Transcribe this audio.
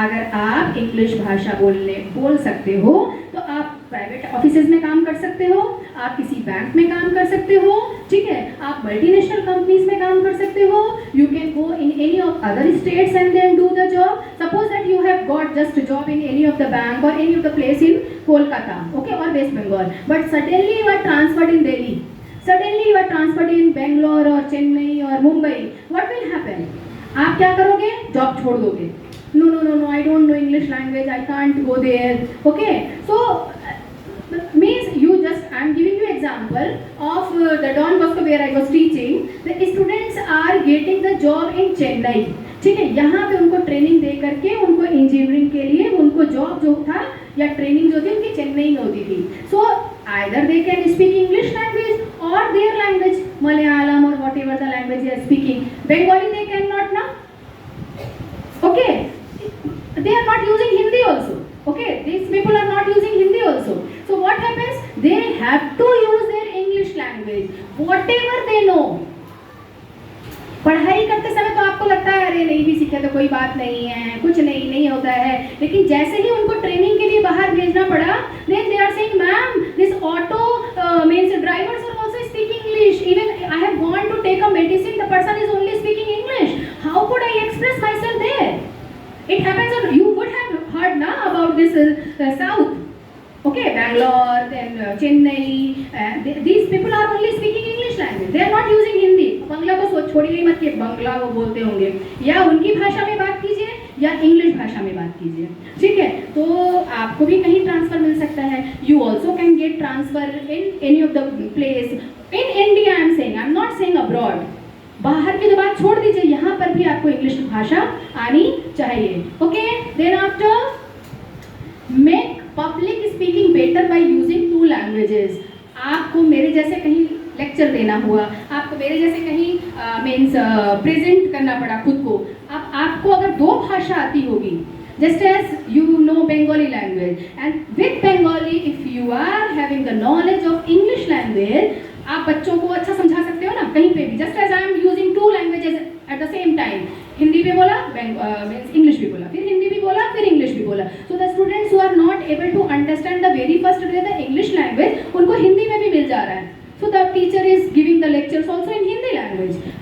अगर आप इंग्लिश भाषा बोल सकते हो तो आप प्राइवेट ऑफिसेज में काम कर सकते हो, आप किसी बैंक में काम कर सकते हो, ठीक है, आप मल्टीनेशनल कंपनीज में काम कर सकते हो, you can go in any of other states and then do the job. Suppose that you have got just a job in any of the bank or any of the place in Kolkata, okay, or West Bengal, but suddenly you are transferred in Delhi, suddenly you are transferred in Bangalore or Chennai or Mumbai. What will happen? आप क्या करोगे? Job छोड़ दोगे. No, I don't know English language, I can't go there. Okay, so means you just, I am giving you example of the Don Bosco where I was teaching. The students are getting the job in Chennai. ठीक है, यहाँ पे उनको training दे करके उनको engineering के लिए उनको जॉब जो था या ट्रेनिंग जो थी उनकी चेन्नई में होती थी. So either they can speak English language और देयर लैंग्वेज मलयालम और whatever the language they are speaking. Bengali they can not ना. Okay, they are not using Hindi also. Okay, these people are not using Hindi also. So what happens? They have to use their English language, whatever they know. पढ़ाई करते समय तो आपको लगता है अरे नहीं भी सीखे तो कोई बात नहीं है, कुछ नहीं होता है, लेकिन जैसे ही उनको ट्रेनिंग के लिए बाहर भेजना पड़ा, then they are saying, ma'am, this auto means drivers are also speaking English. Even I have gone to take a medicine, the person is only speaking English. How could I express myself there? It happens, or you would have heard na about this South, okay, Bangalore, then Chennai. These people are only speaking English language. They are not using Hindi. बंगला को छोड़िए मत कि बंगला वो बोलते होंगे, या उनकी भाषा में बात कीजिए या इंग्लिश भाषा में बात कीजिए. ठीक है, तो आपको भी कहीं ट्रांसफर मिल सकता है. You also can get transfer in any of the place in India. I am saying, I am not saying abroad. बाहर की तो बात छोड़ दीजिए, यहाँ पर भी आपको इंग्लिश भाषा आनी चाहिए. Okay, then after make public speaking better by using 2 languages. आपको मेरे जैसे कहीं लेक्चर देना हुआ, आपको मेरे जैसे कहीं मीन्स प्रेजेंट करना पड़ा खुद को, अब आपको अगर 2 भाषा आती होगी, just as you know Bengali language, and with Bengali if you are having the knowledge of English language, आप बच्चों को अच्छा समझा सकते हो ना कहीं पे भी. Just as I am using 2 languages at the same time. Hindi भी बोला, इंग्लिश भी बोला, फिर हिंदी भी बोला, फिर इंग्लिश भी बोला. So the students who are not able to understand the very first day the English language, उनको हिंदी में भी मिल जा रहा है. So the teacher is giving the lectures also in Hindi language.